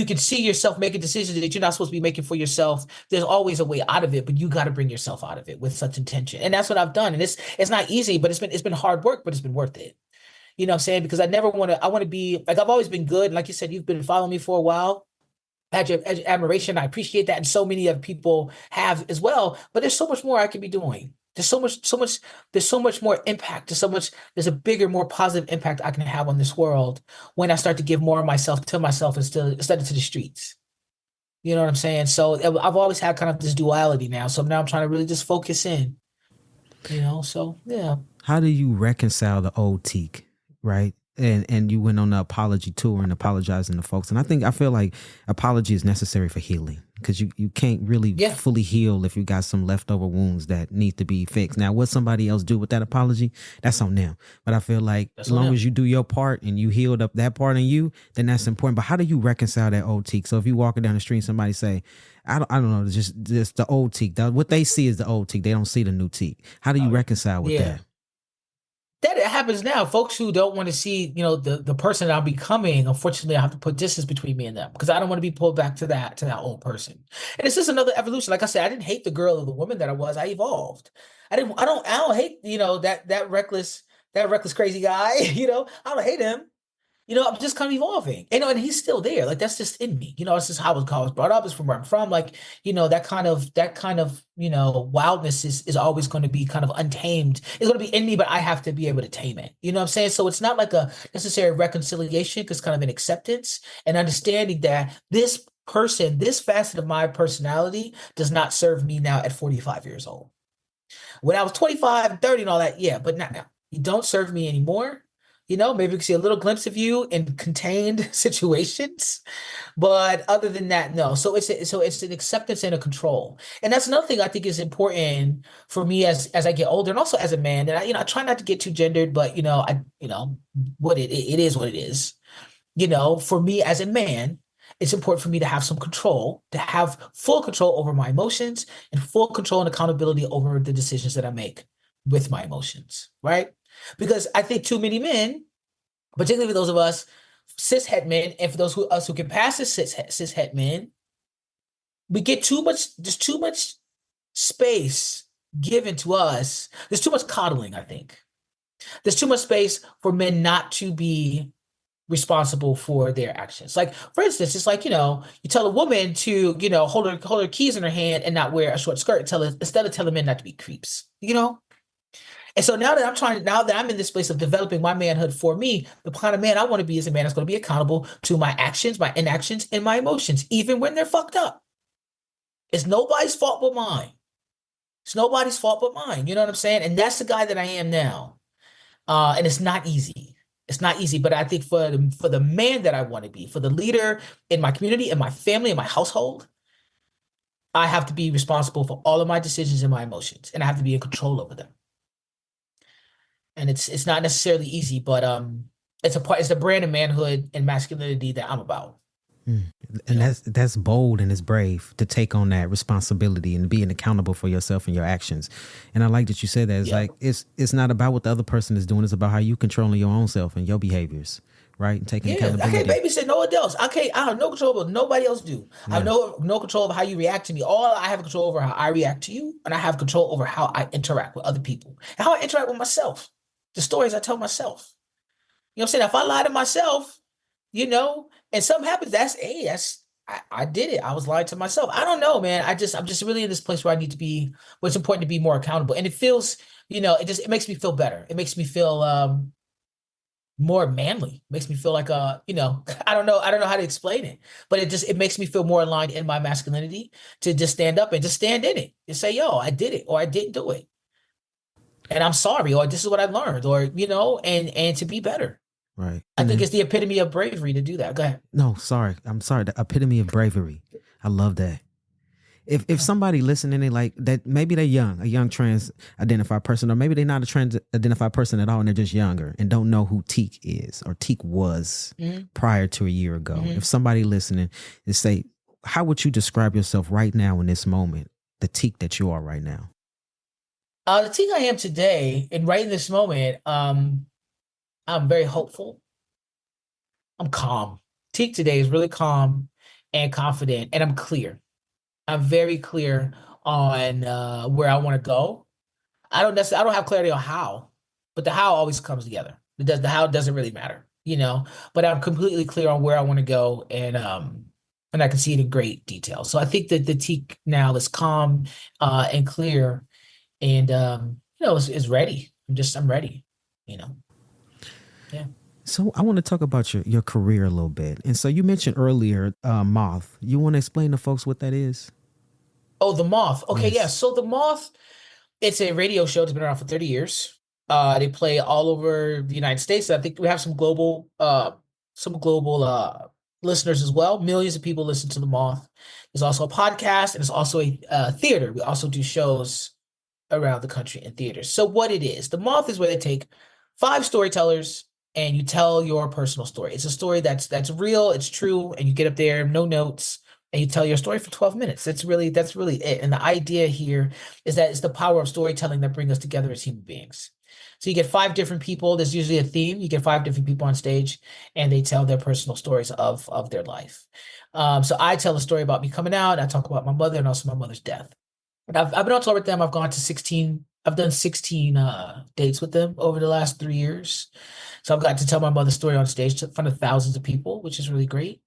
can see yourself making decisions that you're not supposed to be making for yourself, there's always a way out of it, but you got to bring yourself out of it with such intention. And that's what I've done. And it's not easy, but it's been hard work, but it's been worth it. You know what I'm saying? Because I want to be like, I've always been good. And like you said, you've been following me for a while. I had your admiration. I appreciate that. And so many other people have as well. But there's so much more I could be doing. There's so much more impact. There's a bigger, more positive impact I can have on this world when I start to give more of myself to myself instead of to the streets. You know what I'm saying? So I've always had kind of this duality now. So now I'm trying to really just focus in, so yeah. How do you reconcile the old Tiq, right? And you went on the apology tour and apologizing to folks. And I feel like apology is necessary for healing, because you can't really fully heal if you got some leftover wounds that need to be fixed. Now, what somebody else do with that apology, that's on them. But I feel like as long as you do your part and you healed up that part in you, then that's important. But how do you reconcile that old Tiq? So if you walking down the street and somebody say, I don't know, just the old Tiq. What they see is the old Tiq. They don't see the new Tiq. How do you reconcile with that? That happens now. Folks who don't want to see, the person that I'm becoming, unfortunately, I have to put distance between me and them, because I don't want to be pulled back to that old person. And it's just another evolution. Like I said, I didn't hate the girl or the woman that I was. I evolved. I don't hate, that reckless crazy guy. I don't hate him. I'm just kind of evolving. And he's still there. Like, that's just in me. It's just how I was brought up. It's from where I'm from. Like, that kind of wildness is always going to be kind of untamed. It's going to be in me, but I have to be able to tame it. You know what I'm saying? So it's not like a necessary reconciliation, because kind of an acceptance and understanding that this person, this facet of my personality does not serve me now at 45 years old. When I was 25 and 30 and all that, yeah, but not now. You don't serve me anymore. Maybe we can see a little glimpse of you in contained situations, but other than that, no. So it's an acceptance and a control, and that's another thing I think is important for me as I get older, and also as a man. And I try not to get too gendered, but what it is what it is. For me as a man, it's important for me to have some control, to have full control over my emotions and full control and accountability over the decisions that I make with my emotions, right? Because I think too many men, particularly for those of us cishet men, and for those of us who can pass as cishet men, we get there's too much space given to us. There's too much coddling, I think. There's too much space for men not to be responsible for their actions. Like, for instance, it's like, you tell a woman to, hold her keys in her hand and not wear a short skirt, instead of telling men not to be creeps, And so now that I'm in this place of developing my manhood for me, the kind of man I want to be is a man that's going to be accountable to my actions, my inactions, and my emotions, even when they're fucked up. It's nobody's fault but mine. It's nobody's fault but mine. You know what I'm saying? And that's the guy that I am now. And it's not easy. It's not easy, but I think for the man that I want to be, for the leader in my community, in my family, in my household, I have to be responsible for all of my decisions and my emotions, and I have to be in control over them. And it's not necessarily easy, but it's the brand of manhood and masculinity that I'm about. And that's bold and it's brave to take on that responsibility and being accountable for yourself and your actions. And I like that you said that. It's like it's not about what the other person is doing. It's about how you controlling your own self and your behaviors, right? And taking accountability. I can't babysit no one else. I have no control over what nobody else do. I have no control over how you react to me. All I have control over how I react to you, and I have control over how I interact with other people and how I interact with myself. The stories I tell myself. You know what I'm saying? If I lie to myself, and something happens, that's I did it. I was lying to myself. I don't know, man. I'm just really in this place where I need to be, where it's important to be more accountable. And it feels, it makes me feel better. It makes me feel more manly. It makes me feel like I don't know how to explain it, but it makes me feel more aligned in my masculinity to just stand up and just stand in it and say, yo, I did it or I didn't do it. And I'm sorry, or this is what I learned, or and to be better. Right. I And think then, it's the epitome of bravery to do that. Go ahead. no, sorry. I'm sorry. The epitome of bravery. I love that. If somebody listening, they like that, maybe they're young, a young trans identified person, or maybe they're not a trans identified person at all, and they're just younger and don't know who Tiq is or Tiq was prior to a year ago. If somebody listening is say, how would you describe yourself right now in this moment, the Tiq that you are right now? The Tiq I am today, and right in this moment, I'm very hopeful. I'm calm. Tiq today is really calm and confident, and I'm clear. I'm very clear on where I want to go. I don't have clarity on how, but the how always comes together. The how doesn't really matter, but I'm completely clear on where I want to go, and I can see it in great detail. So I think that the Tiq now is calm and clear, and is ready. I'm ready, yeah. So I want to talk about your career a little bit. And so you mentioned earlier, Moth. You want to explain to folks what that is? Oh, the Moth. Okay, yeah. Yes. So the Moth, it's a radio show that's been around for 30 years. They play all over the United States. I think we have some global listeners as well. Millions of people listen to the Moth. There's also a podcast, and it's also a theater. We also do shows around the country in theaters. So what it is, the Moth is where they take 5 storytellers and you tell your personal story. It's a story that's real, it's true, and you get up there, no notes, and you tell your story for 12 minutes. That's really it. And the idea here is that it's the power of storytelling that brings us together as human beings. So you get 5 different people. There's usually a theme. You get 5 different people on stage, and they tell their personal stories of their life. So I tell a story about me coming out. I talk about my mother and also my mother's death. And I've been on tour with them. I've gone to 16. I've done 16 dates with them over the last 3 years. So I've got to tell my mother's story on stage in front of thousands of people, which is really great.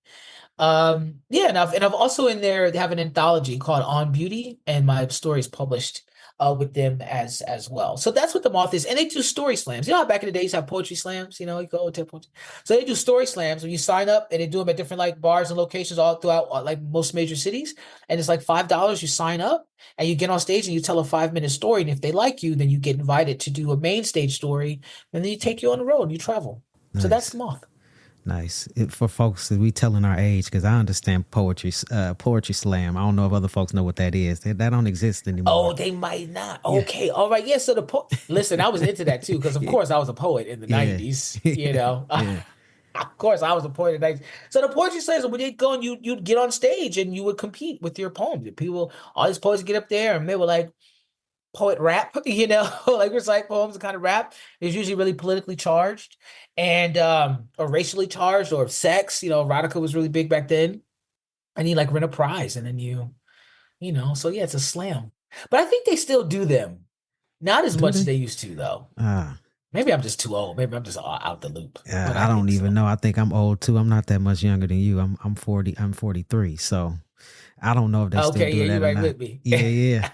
Yeah, and I've also in there, they have an anthology called On Beauty, and my story is published with them as well. So that's what the Moth is. And they do story slams. You know how back in the days have poetry slams, you go to poetry. So they do story slams when you sign up, and they do them at different like bars and locations all throughout like most major cities. And it's like $5. You sign up and you get on stage and you tell a 5-minute story. And if they like you, then you get invited to do a main stage story, and then you take you on the road and you travel. Nice. So that's the Moth. Nice. For folks, we telling our age, because I understand poetry slam. I don't know if other folks know what that is. That don't exist anymore. Oh, they might not. Okay. All right. Yeah. So listen, I was into that too, because of course I was a poet in the 90s, Yeah. Of course I was a poet in the 90s. So the poetry slams, when you'd go and you'd get on stage and you would compete with your poems. All these poets would get up there and they were like poet rap, like recite poems and kind of rap. It was usually really politically charged and or racially charged or sex. Erotica was really big back then. And you like win a prize, and then so yeah, it's a slam. But I think they still do them. Not as much as they used to, though. Maybe I'm just too old. Maybe I'm just out the loop. I don't even know. I think I'm old too. I'm not that much younger than you. I'm 40. I'm 43. So I don't know if they still do that you're or right not. with me. Yeah.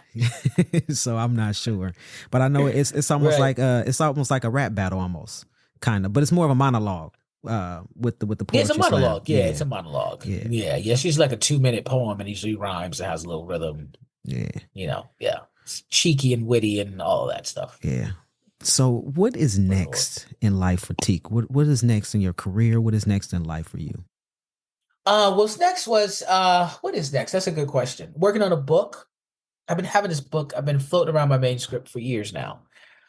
So I'm not sure. But I know it's almost Right. like a rap battle almost, kind of. But it's more of a monologue. With the poetry Yeah, it's a monologue. slam. Yeah, it's a monologue. Yeah. She's like a 2-minute poem, and usually rhymes. It has a little rhythm. Yeah. Yeah. It's cheeky and witty and all of that stuff. Yeah. So what is next in life for Tiq? What is next in your career? What is next in life for you? What is next? That's a good question. Working on a book. I've been having this book. I've been floating around my manuscript for years now,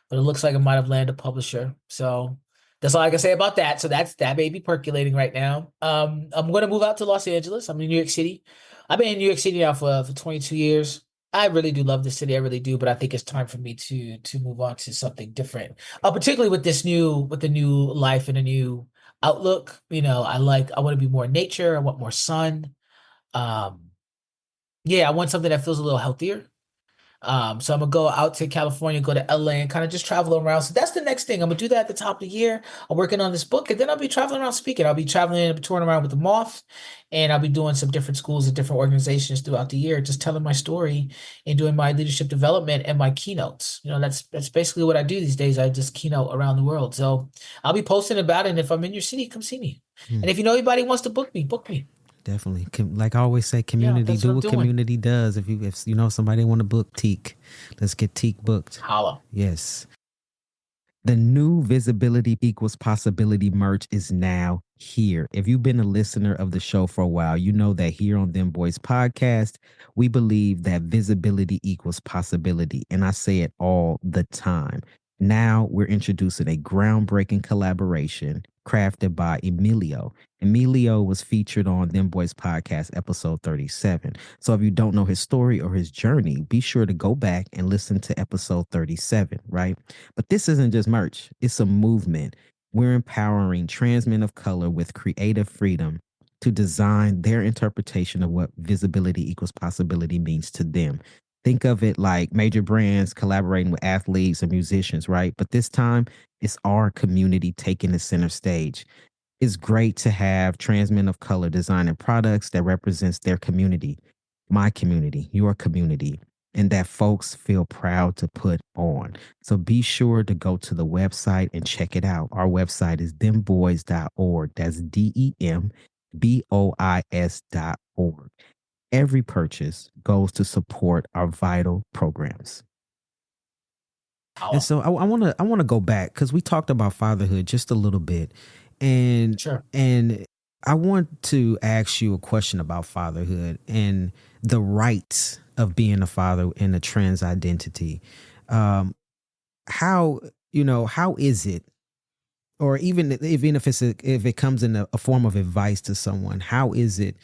but it looks like it might have landed a publisher. So that's all I can say about that. So that may be percolating right now. I'm going to move out to Los Angeles. I'm in New York City. I've been in New York City now for 22 years. I really do love the city. I really do. But I think it's time for me to move on to something different, particularly with the new life and a new outlook. I want to be more in nature. I want more sun. Yeah, I want something that feels a little healthier. So I'm gonna go out to California, go to LA, and kind of just travel around. So that's the next thing. I'm gonna do that at the top of the year. I'm working on this book, and then I'll be traveling around speaking. I'll be traveling, touring around with the Moth, and I'll be doing some different schools and different organizations throughout the year, just telling my story and doing my leadership development and my keynotes. That's basically what I do these days. I just keynote around the world. So I'll be posting about it. And if I'm in your city, come see me. And if you know anybody who wants to book me, book me. Definitely. Like I always say, Yeah, community, that's what do I'm what doing. community does. If you know somebody want to book Tiq, let's get Tiq booked. Holla. Yes. The new Visibility Equals Possibility merch is now here. If you've been a listener of the show for a while, you know that here on Dem Boys podcast, we believe that visibility equals possibility. And I say it all the time. Now we're introducing a groundbreaking collaboration crafted by Emilio. Emilio was featured on Dem Boys podcast episode 37. So if you don't know his story or his journey, be sure to go back and listen to episode 37, right? But this isn't just merch, it's a movement. We're empowering trans men of color with creative freedom to design their interpretation of what visibility equals possibility means to them. Think of it like major brands collaborating with athletes and musicians, right? But this time, it's our community taking the center stage. It's great to have trans men of color designing products that represents their community, my community, your community, and that folks feel proud to put on. So be sure to go to the website and check it out. Our website is demboys.org. That's DEMBOIS.org. Every purchase goes to support our vital programs. Holla. And so I want to go back because we talked about fatherhood just a little bit, and Sure. and I want to ask you a question about fatherhood and the rights of being a father in a trans identity. How how is it, or even if it comes in a form of advice to someone, how is it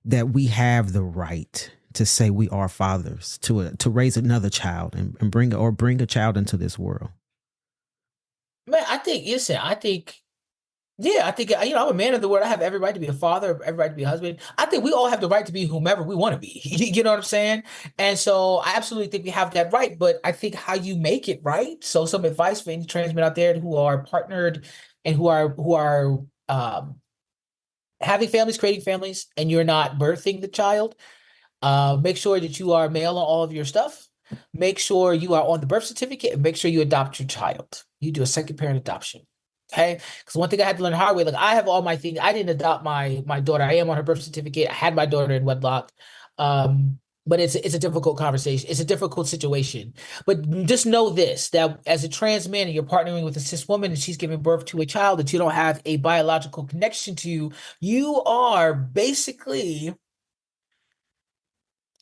that we have the right to say we are fathers to raise another child and bring a child into this world? Man, I think, I'm a man of the word. I have every right to be a father, every right to be a husband. I think we all have the right to be whomever we want to be. You know what I'm saying? And so I absolutely think we have that right, but I think how you make it right. So some advice for any trans men out there who are partnered and who are having families, creating families, and you're not birthing the child. Make sure that you are male on all of your stuff. Make sure you are on the birth certificate, and make sure you adopt your child. You do a second parent adoption. Okay. Because one thing I had to learn the hard way, like I have all my things. I didn't adopt my daughter. I am on her birth certificate. I had my daughter in wedlock. But it's a difficult conversation. It's a difficult situation. But just know this, that as a trans man and you're partnering with a cis woman and she's giving birth to a child that you don't have a biological connection to, you are basically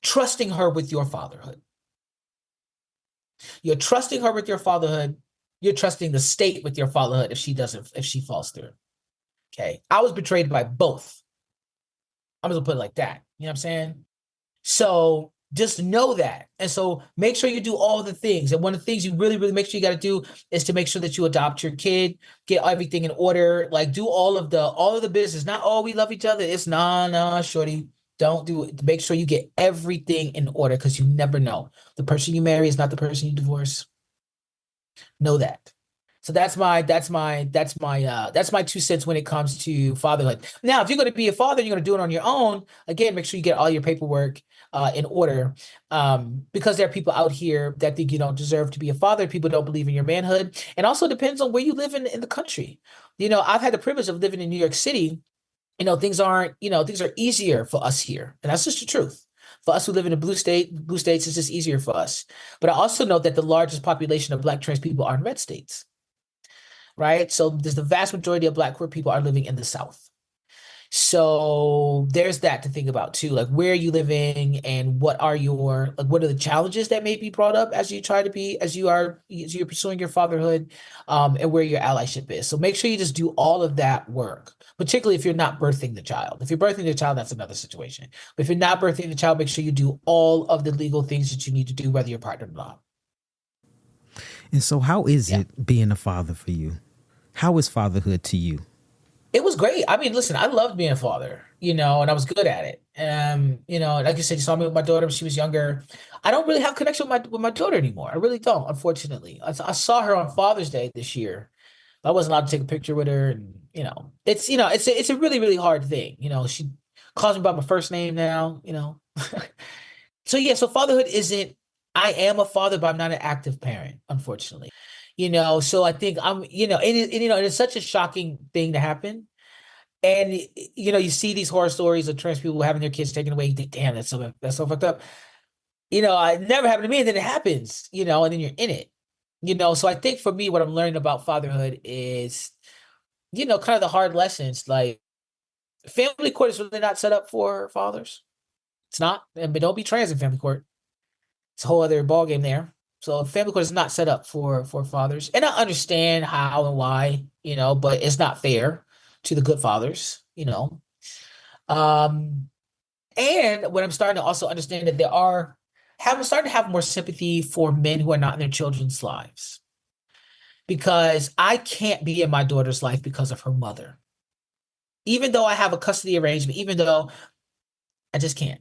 trusting her with your fatherhood. You're trusting her with your fatherhood. You're trusting the state with your fatherhood if she falls through. Okay. I was betrayed by both. I'm just gonna put it like that. You know what I'm saying? So just know that. And so make sure you do all the things. And one of the things you really, really make sure you got to do is to make sure that you adopt your kid, get everything in order, like do all of the business. Not, oh, we love each other. It's nah, shorty. Don't do it. Make sure you get everything in order because you never know. The person you marry is not the person you divorce. Know that. So that's my 2 cents when it comes to fatherhood. Now, if you're going to be a father, and you're going to do it on your own. Again, make sure you get all your paperwork in order, because there are people out here that think you don't deserve to be a father. People don't believe in your manhood, and also depends on where you live in the country. I've had the privilege of living in New York City. Things are easier for us here, and that's just the truth. For us who live in the blue states, it's just easier for us. But I also know that the largest population of Black trans people are in red states. Right? So there's the vast majority of Black queer people are living in the South. So there's that to think about too, like where are you living and what are the challenges that may be brought up as you're pursuing your fatherhood, and where your allyship is. So make sure you just do all of that work, particularly if you're not birthing the child. If you're birthing the child, that's another situation. But if you're not birthing the child, make sure you do all of the legal things that you need to do, whether you're partnered or not. And so how is it being a father for you? How is fatherhood to you? It was great. I mean, listen, I loved being a father, and I was good at it. Like you said, you saw me with my daughter when she was younger. I don't really have connection with my daughter anymore. I really don't, unfortunately. I saw her on Father's Day this year. I wasn't allowed to take a picture with her, and it's a really, really hard thing. She calls me by my first name now. So yeah, so fatherhood isn't. I am a father, but I'm not an active parent, unfortunately. So I think it's such a shocking thing to happen. And you see these horror stories of trans people having their kids taken away. You think, damn, that's so fucked up. It never happened to me, and then it happens. And then you're in it. So I think for me, what I'm learning about fatherhood is, kind of the hard lessons. Like family court is really not set up for fathers. It's not, but don't be trans in family court. It's a whole other ballgame there. So family court is not set up for fathers, and I understand how and why, but it's not fair to the good fathers, Um, and what I'm starting to also understand that I'm starting to have more sympathy for men who are not in their children's lives, because I can't be in my daughter's life because of her mother, even though I have a custody arrangement, even though I just can't.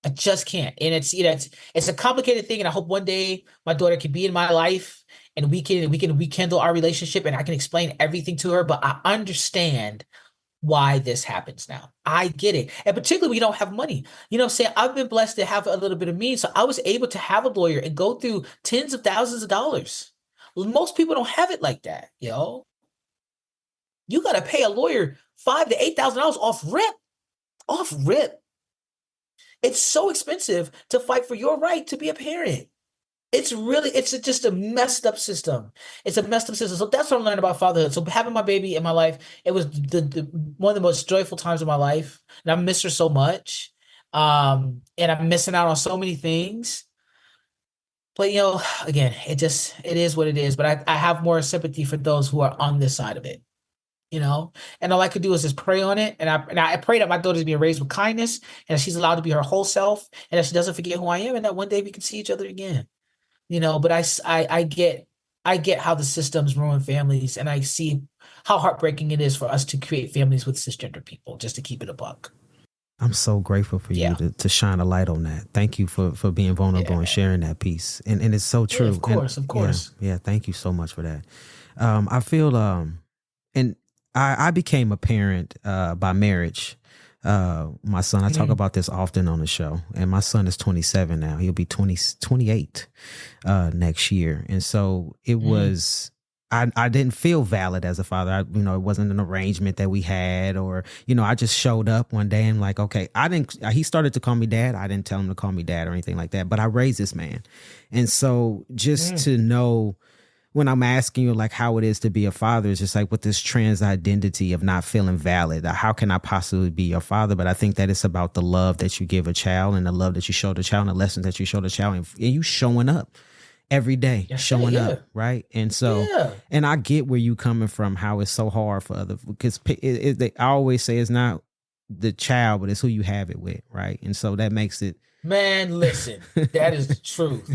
I just can't. And it's a complicated thing. And I hope one day my daughter can be in my life and we can rekindle our relationship and I can explain everything to her. But I understand why this happens now. I get it. And particularly when you don't have money. You know what I'm saying? I've been blessed to have a little bit of means. So I was able to have a lawyer and go through tens of thousands of dollars. Most people don't have it like that, yo. You gotta pay a lawyer $5,000 to $8,000 off rip. Off rip. It's so expensive to fight for your right to be a parent. It's just a messed up system. It's a messed up system. So that's what I'm learning about fatherhood. So having my baby in my life, it was the one of the most joyful times of my life. And I miss her so much. And I'm missing out on so many things. But again, it is what it is. But I have more sympathy for those who are on this side of it. And all I could do is just pray on it. And I pray that my daughter's being raised with kindness and she's allowed to be her whole self and that she doesn't forget who I am and that one day we can see each other again. But I get how the systems ruin families and I see how heartbreaking it is for us to create families with cisgender people, just to keep it a buck. I'm so grateful for you to shine a light on that. Thank you for being vulnerable and sharing that piece. And it's so true. Yeah, of course. Yeah, thank you so much for that. I feel and I became a parent by marriage. My son, I talk about this often on the show, and my son is 27 now. He'll be 28 next year. And so it was, I didn't feel valid as a father. It wasn't an arrangement that we had, or, I just showed up one day and like, okay, he started to call me dad. I didn't tell him to call me dad or anything like that, but I raised this man. And so just to know, when I'm asking you like how it is to be a father, it's just like with this trans identity of not feeling valid. How can I possibly be your father? But I think that it's about the love that you give a child and the love that you show the child and the lessons that you show the child and you showing up every day, showing up, right? And so, and I get where you coming from, how it's so hard for because I always say it's not the child, but it's who you have it with, right? And so that makes it. Man, listen, that is the truth.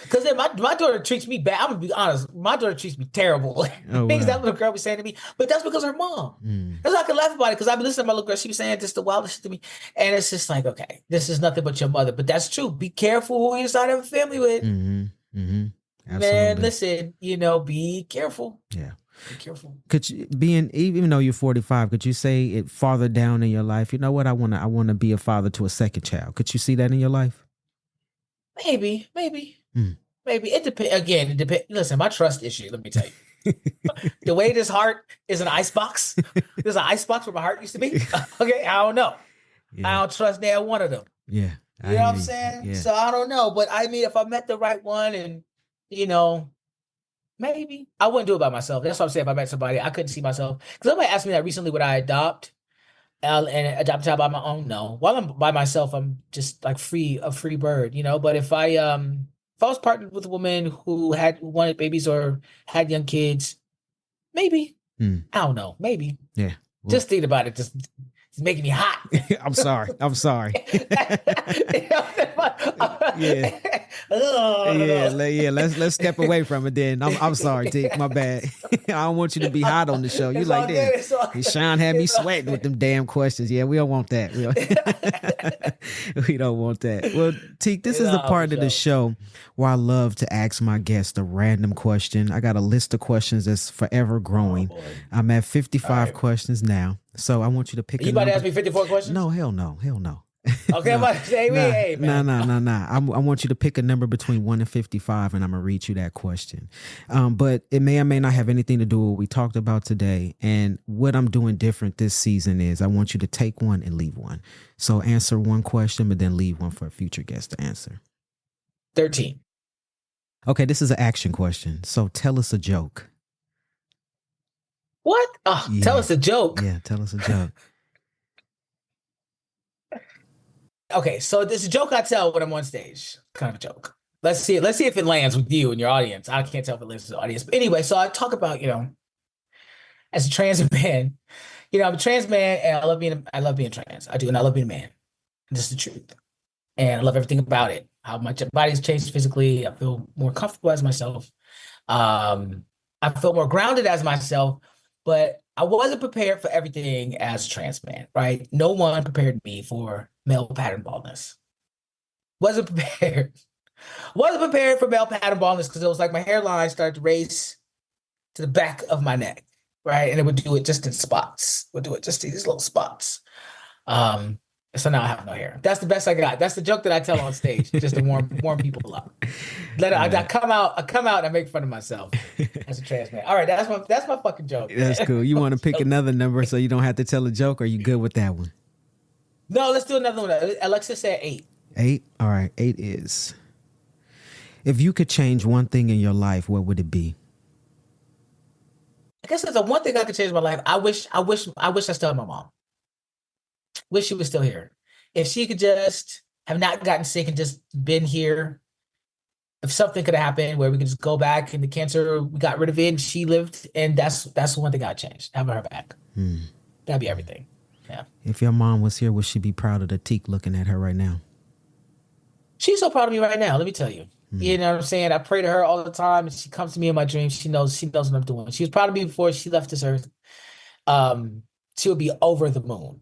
Because then my daughter treats me bad. I'm gonna be honest. My daughter treats me terrible. Things that little girl was saying to me, but that's because of her mom. That's why I can laugh about it. Because I've been listening to my little girl. She was saying just the wildest shit to me, and it's just like, okay, this is nothing but your mother. But that's true. Be careful who you decide to have a family with. Absolutely. Man, listen, be careful. Yeah. Be careful. Could you even though you're 45, could you say it farther down in your life? You know what? I want to be a father to a second child. Could you see that in your life? Maybe. It depends. Again, it depends. Listen, my trust issue. Let me tell you, the way this heart is an icebox. There's an icebox where my heart used to be. Okay, I don't know. Yeah. I don't trust neither one of them. Yeah, you know what I'm saying. Yeah. So I don't know, but I mean, if I met the right one, and maybe I wouldn't do it by myself. That's what I'm saying. If I met somebody, I couldn't see myself. Because somebody asked me that recently, would I adopt and adopt a child by my own? No. While I'm by myself, I'm just like a free bird, But if I was partnered with a woman who wanted babies or had young kids, maybe. I don't know. Maybe. Yeah. Just think about it. Just It's making me hot. I'm sorry. Yeah. Yeah, let's step away from it then. I'm sorry, Tiq. My bad. I don't want you to be hot on the show. You like that? Sean had me sweating with them damn questions. Yeah, we don't want that. We don't want that. Well, Tiq, this is the part of the show where I love to ask my guests a random question. I got a list of questions that's forever growing. I'm at 55 questions now. So I want you to pick you about to ask me 54 questions? No, hell no. Okay, I'm about to say, hey, man. No. I want you to pick a number between 1 and 55, and I'm going to read you that question. But it may or may not have anything to do with what we talked about today. And what I'm doing different this season is I want you to take one and leave one. So answer one question, but then leave one for a future guest to answer. 13. Okay, this is an action question. So tell us a joke. What? Oh, yeah. Tell us a joke. Yeah, tell us a joke. Okay, so this is a joke I tell when I'm on stage. Kind of a joke. Let's see if it lands with you and your audience. I can't tell if it lands with the audience. But anyway, so I talk about, as a trans man, I'm a trans man and I love being trans. I do, and I love being a man. This is the truth. And I love everything about it. How my body's changed physically. I feel more comfortable as myself. I feel more grounded as myself. But I wasn't prepared for everything as a trans man, right? No one prepared me for male pattern baldness. Wasn't prepared for male pattern baldness because it was like my hairline started to raise to the back of my neck, right? And it would do it just in spots. Would do it just in these little spots. So now I have no hair. That's the best I got. That's the joke that I tell on stage, just to warm people up. I come out and I make fun of myself as a trans man. All right, that's my fucking joke. That's cool. You want to pick another number so you don't have to tell a joke, or are you good with that one? No, let's do another one. Alexa said 8. 8? All right, 8 is. If you could change one thing in your life, what would it be? I guess there's one thing I could change in my life. I wish I still had my mom. Wish she was still here. If she could just have not gotten sick and just been here, if something could have happened where we could just go back and the cancer, we got rid of it and she lived, and that's the one thing I'd change, having her back. That'd be everything. Yeah. If your mom was here, would she be proud of the Tiq looking at her right now? She's so proud of me right now, let me tell you. You know what I'm saying? I pray to her all the time and she comes to me in my dreams. She knows what I'm doing. She was proud of me before she left this earth. She would be over the moon.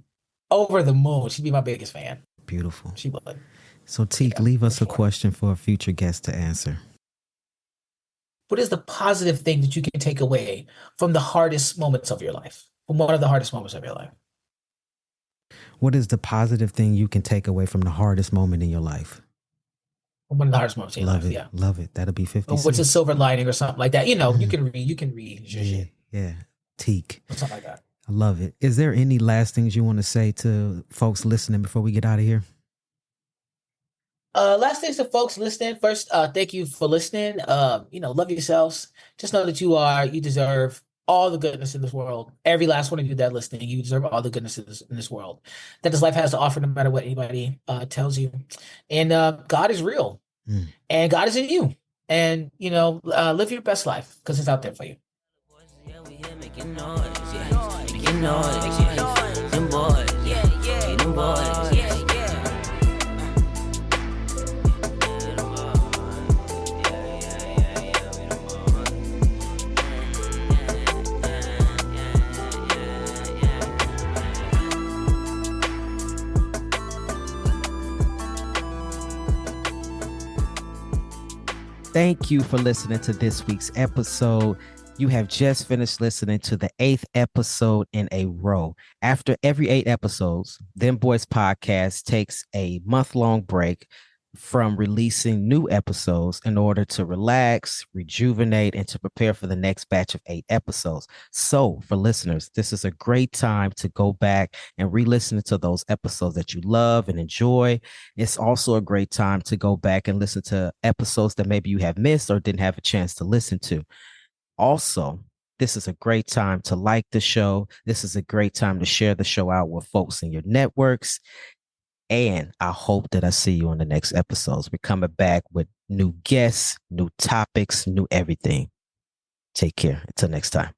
Over the moon. She'd be my biggest fan. Beautiful. She would. So Tiq, leave us a question for a future guest to answer. What is the positive thing that you can take away from the hardest moments of your life? From one of the hardest moments of your life? What is the positive thing you can take away from the hardest moment in your life? One of the hardest moments in your life, yeah. Love it. That'll be 50 What's a silver lining or something like that? You can read. Yeah. Tiq. Something like that. I love it. Is there any last things you want to say to folks listening before we get out of here? Last things to folks listening. First, thank you for listening. Love yourselves. Just know that you deserve all the goodness in this world. Every last one of you that are listening, you deserve all the goodness in this world that this life has to offer, no matter what anybody tells you. And God is real, and God is in you. And live your best life because it's out there for you. Yeah, we here making noise, making noise, them boys, them boys, Thank you for listening to this week's episode. You have just finished listening to the 8th episode in a row. After every 8 episodes, Dem Bois Podcast takes a month-long break from releasing new episodes in order to relax, rejuvenate, and to prepare for the next batch of 8 episodes. So for listeners, this is a great time to go back and re-listen to those episodes that you love and enjoy. It's also a great time to go back and listen to episodes that maybe you have missed or didn't have a chance to listen to. Also, this is a great time to like the show. This is a great time to share the show out with folks in your networks. And I hope that I see you on the next episodes. We're coming back with new guests, new topics, new everything. Take care. Until next time.